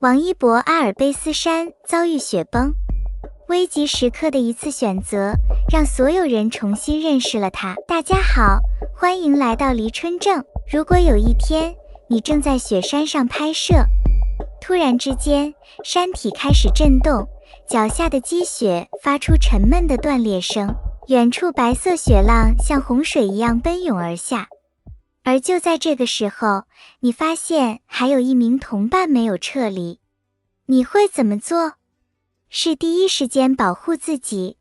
王一博阿尔卑斯山遭遇雪崩，危急时刻的一次选择，让所有人重新认识了他。大家好，欢迎来到黎春正。如果有一天你正在雪山上拍摄，突然之间山体开始震动，脚下的积雪发出沉闷的断裂声，远处白色雪浪像洪水一样奔涌而下。而就在这个时候，你发现还有一名同伴没有撤离，你会怎么做？是第一时间保护自己，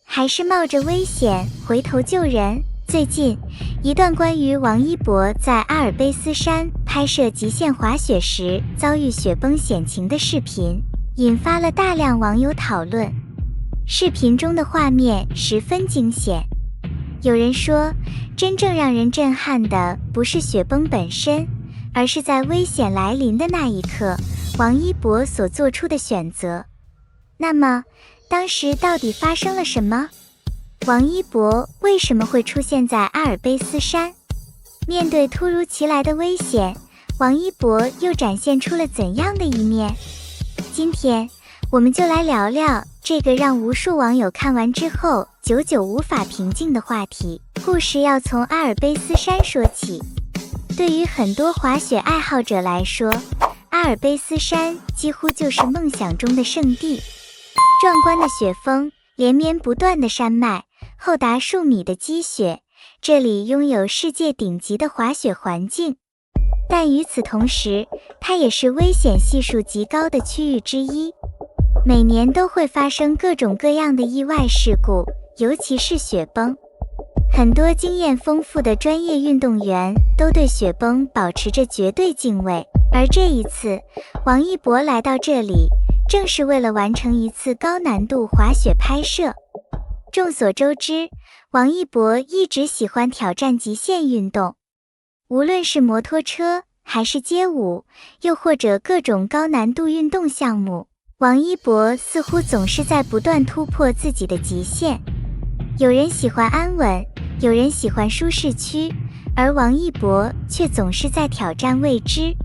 还是冒着危险回头救人？最近，一段关于王一博在阿尔卑斯山拍摄极限滑雪时遭遇雪崩险情的视频，引发了大量网友讨论。视频中的画面十分惊险，有人说，真正让人震撼的不是雪崩本身，而是在危险来临的那一刻，王一博所做出的选择。那么，当时到底发生了什么？王一博为什么会出现在阿尔卑斯山？面对突如其来的危险，王一博又展现出了怎样的一面？今天，我们就来聊聊这个让无数网友看完之后久久无法平静的话题。故事要从阿尔卑斯山说起。对于很多滑雪爱好者来说，阿尔卑斯山几乎就是梦想中的圣地。壮观的雪峰，连绵不断的山脉，厚达数米的积雪，这里拥有世界顶级的滑雪环境。但与此同时，它也是危险系数极高的区域之一。每年都会发生各种各样的意外事故，尤其是雪崩。很多经验丰富的专业运动员都对雪崩保持着绝对敬畏，而这一次，王一博来到这里，正是为了完成一次高难度滑雪拍摄。众所周知，王一博一直喜欢挑战极限运动，无论是摩托车，还是街舞，又或者各种高难度运动项目，王一博似乎总是在不断突破自己的极限。有人喜欢安稳，有人喜欢舒适区，而王一博却总是在挑战未知。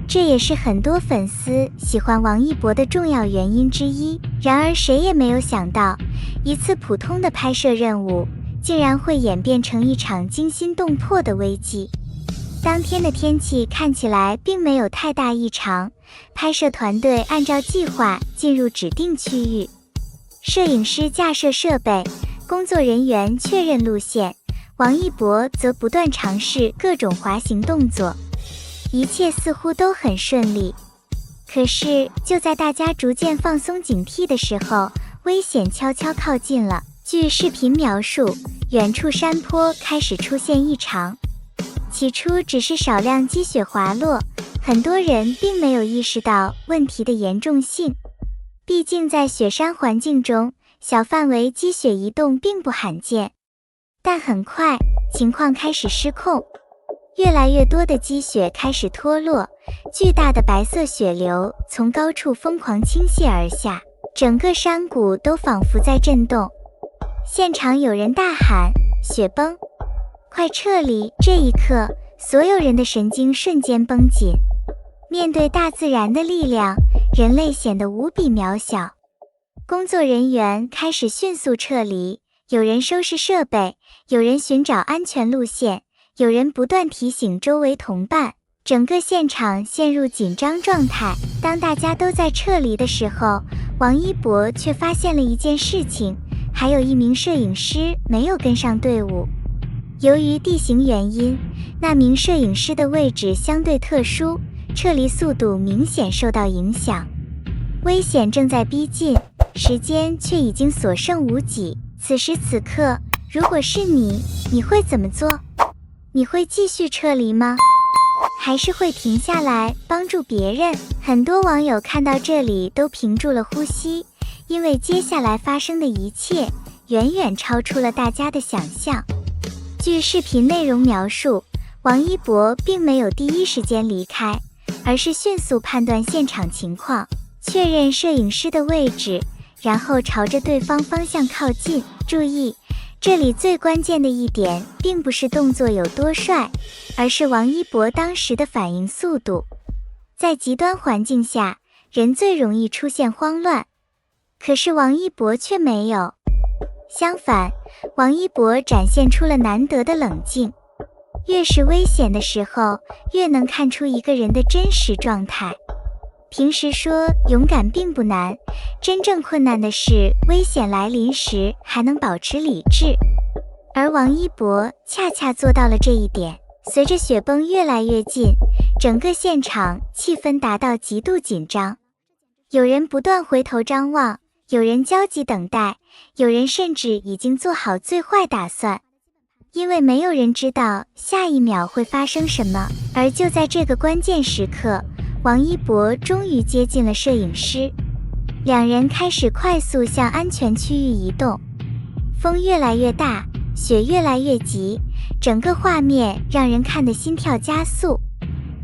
这也是很多粉丝喜欢王一博的重要原因之一。然而谁也没有想到，一次普通的拍摄任务竟然会演变成一场惊心动魄的危机。当天的天气看起来并没有太大异常，拍摄团队按照计划进入指定区域，摄影师架设设备，工作人员确认路线，王一博则不断尝试各种滑行动作，一切似乎都很顺利。可是就在大家逐渐放松警惕的时候，危险悄悄靠近了。据视频描述，远处山坡开始出现异常，起初只是少量积雪滑落，很多人并没有意识到问题的严重性。毕竟在雪山环境中，小范围积雪移动并不罕见。但很快，情况开始失控，越来越多的积雪开始脱落，巨大的白色雪流从高处疯狂倾泻而下，整个山谷都仿佛在震动。现场有人大喊：雪崩，快撤离！这一刻，所有人的神经瞬间绷紧。面对大自然的力量，人类显得无比渺小。工作人员开始迅速撤离，有人收拾设备，有人寻找安全路线，有人不断提醒周围同伴，整个现场陷入紧张状态。当大家都在撤离的时候，王一博却发现了一件事情，还有一名摄影师没有跟上队伍。由于地形原因，那名摄影师的位置相对特殊，撤离速度明显受到影响。危险正在逼近，时间却已经所剩无几。此时此刻，如果是你，你会怎么做？你会继续撤离吗？还是会停下来帮助别人？很多网友看到这里都屏住了呼吸，因为接下来发生的一切远远超出了大家的想象。据视频内容描述，王一博并没有第一时间离开，而是迅速判断现场情况，确认摄影师的位置，然后朝着对方方向靠近。注意，这里最关键的一点并不是动作有多帅，而是王一博当时的反应速度。在极端环境下，人最容易出现慌乱。可是王一博却没有，相反，王一博展现出了难得的冷静。越是危险的时候，越能看出一个人的真实状态。平时说勇敢并不难，真正困难的是危险来临时还能保持理智。而王一博恰恰做到了这一点。随着雪崩越来越近，整个现场气氛达到极度紧张。有人不断回头张望，有人焦急等待，有人甚至已经做好最坏打算。因为没有人知道下一秒会发生什么。而就在这个关键时刻，王一博终于接近了摄影师，两人开始快速向安全区域移动。风越来越大，雪越来越急，整个画面让人看得心跳加速。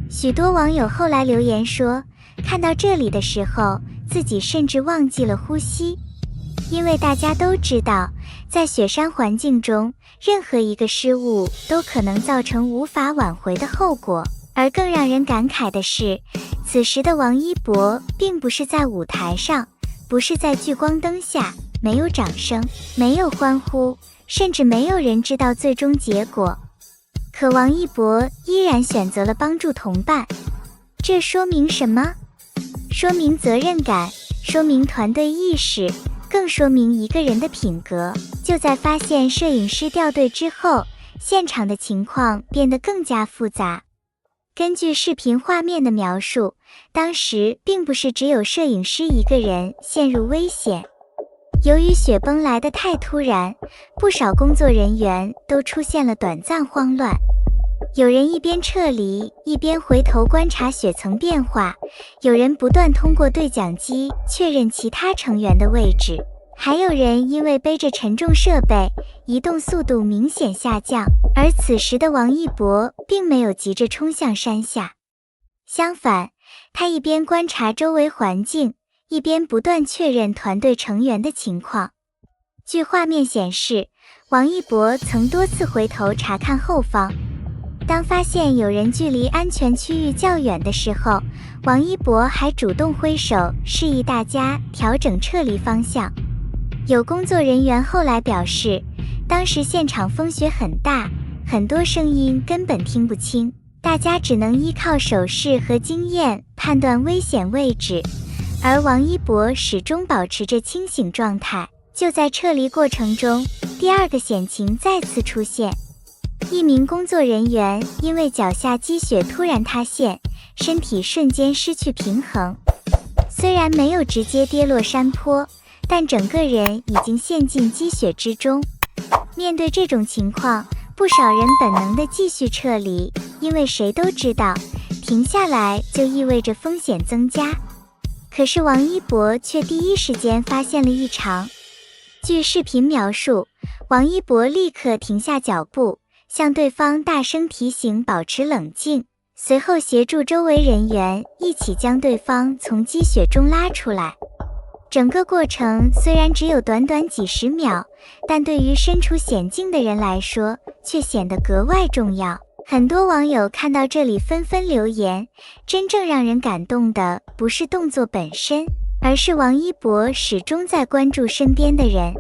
许多网友后来留言说，看到这里的时候，自己甚至忘记了呼吸。因为大家都知道，在雪山环境中，任何一个失误都可能造成无法挽回的后果。而更让人感慨的是，此时的王一博并不是在舞台上，不是在聚光灯下，没有掌声，没有欢呼，甚至没有人知道最终结果。可王一博依然选择了帮助同伴。这说明什么？说明责任感，说明团队意识，更说明一个人的品格。就在发现摄影师掉队之后，现场的情况变得更加复杂。根据视频画面的描述，当时并不是只有摄影师一个人陷入危险。由于雪崩来得太突然，不少工作人员都出现了短暂慌乱。有人一边撤离，一边回头观察雪层变化；有人不断通过对讲机确认其他成员的位置；还有人因为背着沉重设备，移动速度明显下降。而此时的王一博并没有急着冲向山下，相反，他一边观察周围环境，一边不断确认团队成员的情况。据画面显示，王一博曾多次回头查看后方。当发现有人距离安全区域较远的时候，王一博还主动挥手示意大家调整撤离方向。有工作人员后来表示，当时现场风雪很大，很多声音根本听不清，大家只能依靠手势和经验判断危险位置，而王一博始终保持着清醒状态。就在撤离过程中，第二个险情再次出现。一名工作人员因为脚下积雪突然塌陷，身体瞬间失去平衡，虽然没有直接跌落山坡，但整个人已经陷进积雪之中。面对这种情况，不少人本能地继续撤离，因为谁都知道，停下来就意味着风险增加。可是王一博却第一时间发现了异常。据视频描述，王一博立刻停下脚步，向对方大声提醒保持冷静，随后协助周围人员一起将对方从积雪中拉出来。整个过程虽然只有短短几十秒，但对于身处险境的人来说，却显得格外重要。很多网友看到这里纷纷留言，真正让人感动的不是动作本身，而是王一博始终在关注身边的人。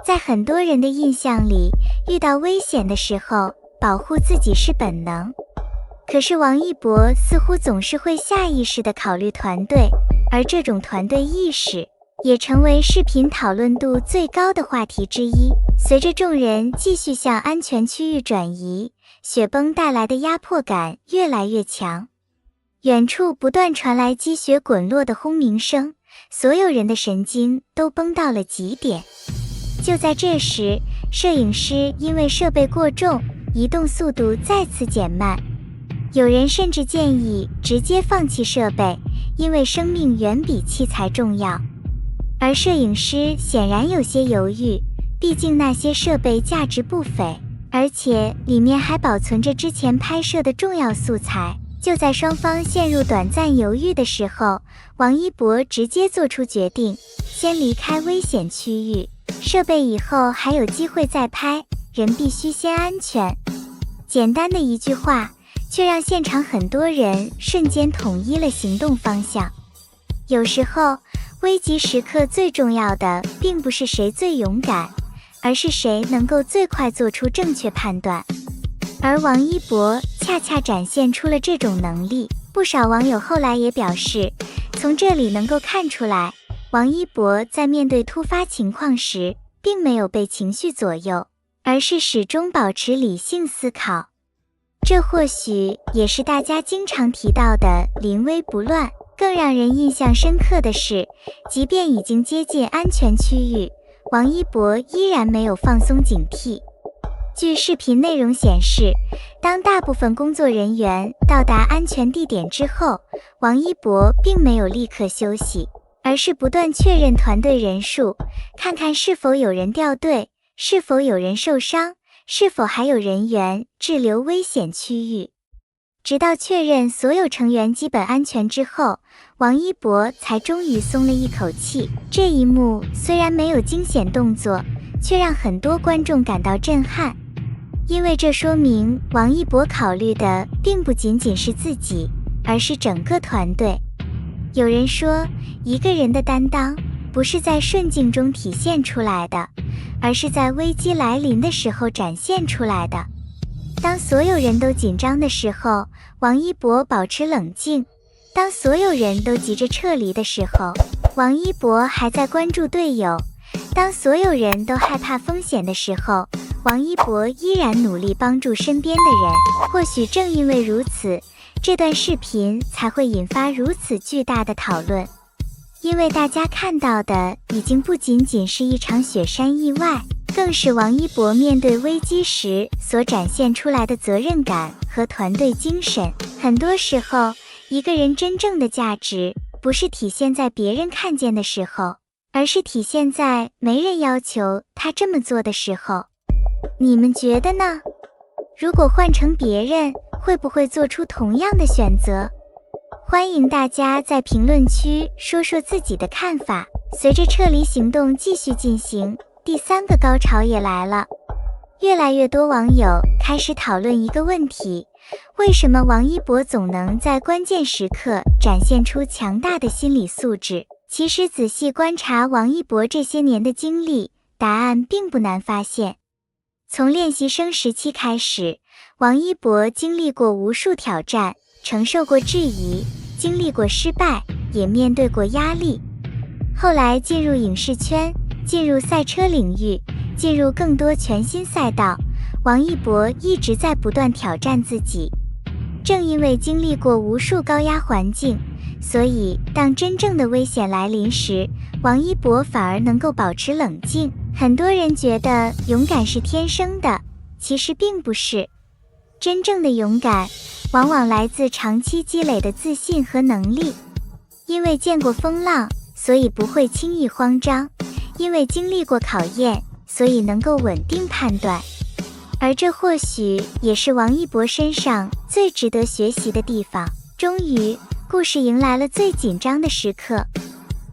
在很多人的印象里，遇到危险的时候，保护自己是本能。可是王一博似乎总是会下意识地考虑团队，而这种团队意识也成为视频讨论度最高的话题之一。随着众人继续向安全区域转移，雪崩带来的压迫感越来越强。远处不断传来积雪滚落的轰鸣声，所有人的神经都绷到了极点。就在这时，摄影师因为设备过重，移动速度再次减慢。有人甚至建议直接放弃设备，因为生命远比器材重要。而摄影师显然有些犹豫，毕竟那些设备价值不菲，而且里面还保存着之前拍摄的重要素材。就在双方陷入短暂犹豫的时候，王一博直接做出决定，先离开危险区域，设备以后还有机会再拍，人必须先安全。简单的一句话，却让现场很多人瞬间统一了行动方向。有时候，危急时刻最重要的并不是谁最勇敢，而是谁能够最快做出正确判断。而王一博恰恰展现出了这种能力。不少网友后来也表示，从这里能够看出来，王一博在面对突发情况时，并没有被情绪左右，而是始终保持理性思考。这或许也是大家经常提到的临危不乱。更让人印象深刻的是，即便已经接近安全区域，王一博依然没有放松警惕。据视频内容显示，当大部分工作人员到达安全地点之后，王一博并没有立刻休息，而是不断确认团队人数，看看是否有人掉队，是否有人受伤，是否还有人员滞留危险区域。直到确认所有成员基本安全之后，王一博才终于松了一口气。这一幕虽然没有惊险动作，却让很多观众感到震撼。因为这说明王一博考虑的并不仅仅是自己，而是整个团队。有人说，一个人的担当不是在顺境中体现出来的，而是在危机来临的时候展现出来的。当所有人都紧张的时候，王一博保持冷静；当所有人都急着撤离的时候，王一博还在关注队友；当所有人都害怕风险的时候，王一博依然努力帮助身边的人。或许正因为如此，这段视频才会引发如此巨大的讨论。因为大家看到的已经不仅仅是一场雪山意外，更是王一博面对危机时所展现出来的责任感和团队精神。很多时候，一个人真正的价值不是体现在别人看见的时候，而是体现在没人要求他这么做的时候。你们觉得呢？如果换成别人，会不会做出同样的选择？欢迎大家在评论区说说自己的看法。随着撤离行动继续进行，第三个高潮也来了。越来越多网友开始讨论一个问题：为什么王一博总能在关键时刻展现出强大的心理素质？其实仔细观察王一博这些年的经历，答案并不难发现。从练习生时期开始，王一博经历过无数挑战，承受过质疑，经历过失败，也面对过压力。后来进入影视圈，进入赛车领域，进入更多全新赛道，王一博一直在不断挑战自己。正因为经历过无数高压环境，所以当真正的危险来临时，王一博反而能够保持冷静。很多人觉得勇敢是天生的，其实并不是。真正的勇敢往往来自长期积累的自信和能力。因为见过风浪，所以不会轻易慌张；因为经历过考验，所以能够稳定判断。而这或许也是王一博身上最值得学习的地方。终于，故事迎来了最紧张的时刻，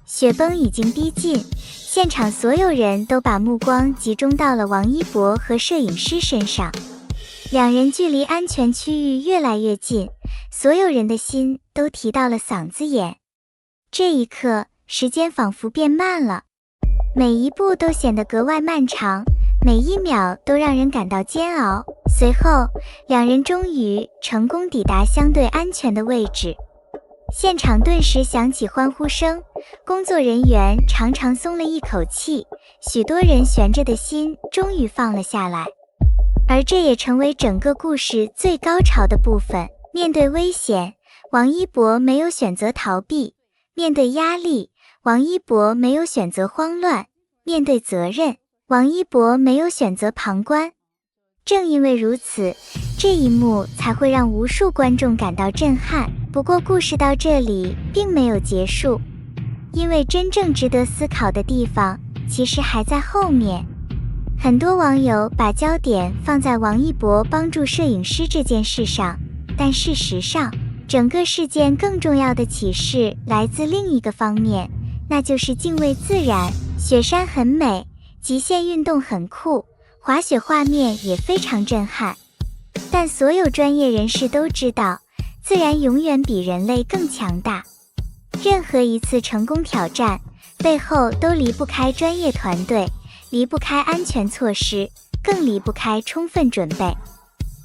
雪崩已经逼近，现场所有人都把目光集中到了王一博和摄影师身上。两人距离安全区域越来越近，所有人的心都提到了嗓子眼。这一刻，时间仿佛变慢了，每一步都显得格外漫长，每一秒都让人感到煎熬。随后，两人终于成功抵达相对安全的位置，现场顿时响起欢呼声，工作人员长长松了一口气，许多人悬着的心终于放了下来。而这也成为整个故事最高潮的部分。面对危险，王一博没有选择逃避；面对压力，王一博没有选择慌乱；面对责任，王一博没有选择旁观。正因为如此，这一幕才会让无数观众感到震撼。不过故事到这里并没有结束，因为真正值得思考的地方其实还在后面。很多网友把焦点放在王一博帮助摄影师这件事上，但事实上，整个事件更重要的启示来自另一个方面，那就是敬畏自然。雪山很美，极限运动很酷，滑雪画面也非常震撼。但所有专业人士都知道，自然永远比人类更强大。任何一次成功挑战背后都离不开专业团队，离不开安全措施，更离不开充分准备。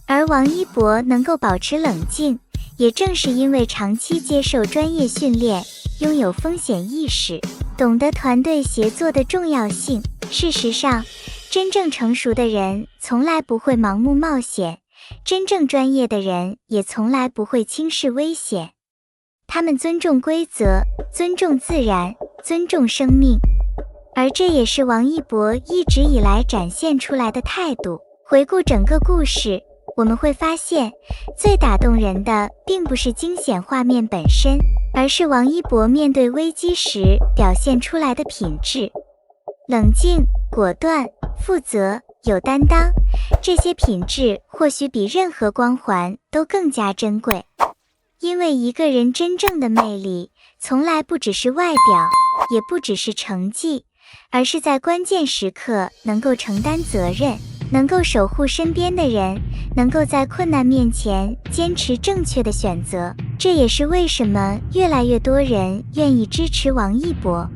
而王一博能够保持冷静，也正是因为长期接受专业训练，拥有风险意识，懂得团队协作的重要性。事实上，真正成熟的人从来不会盲目冒险，真正专业的人也从来不会轻视危险。他们尊重规则，尊重自然，尊重生命。而这也是王一博一直以来展现出来的态度。回顾整个故事，我们会发现，最打动人的并不是惊险画面本身，而是王一博面对危机时表现出来的品质。冷静、果断、负责、有担当，这些品质或许比任何光环都更加珍贵。因为一个人真正的魅力，从来不只是外表，也不只是成绩，而是在关键时刻能够承担责任，能够守护身边的人，能够在困难面前坚持正确的选择。这也是为什么越来越多人愿意支持王一博，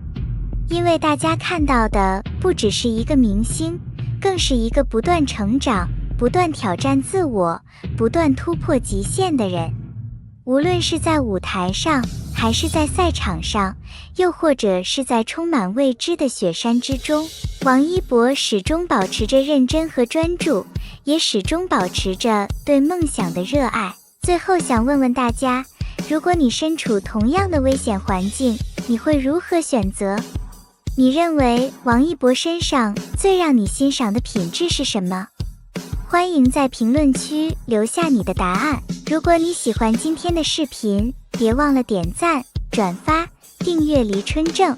因为大家看到的不只是一个明星，更是一个不断成长、不断挑战自我、不断突破极限的人。无论是在舞台上，还是在赛场上，又或者是在充满未知的雪山之中，王一博始终保持着认真和专注，也始终保持着对梦想的热爱。最后想问问大家，如果你身处同样的危险环境，你会如何选择？你认为王一博身上最让你欣赏的品质是什么？欢迎在评论区留下你的答案。如果你喜欢今天的视频，别忘了点赞、转发、订阅黎春正。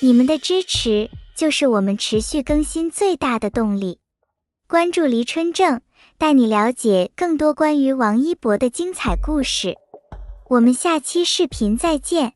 你们的支持就是我们持续更新最大的动力。关注黎春正，带你了解更多关于王一博的精彩故事。我们下期视频再见。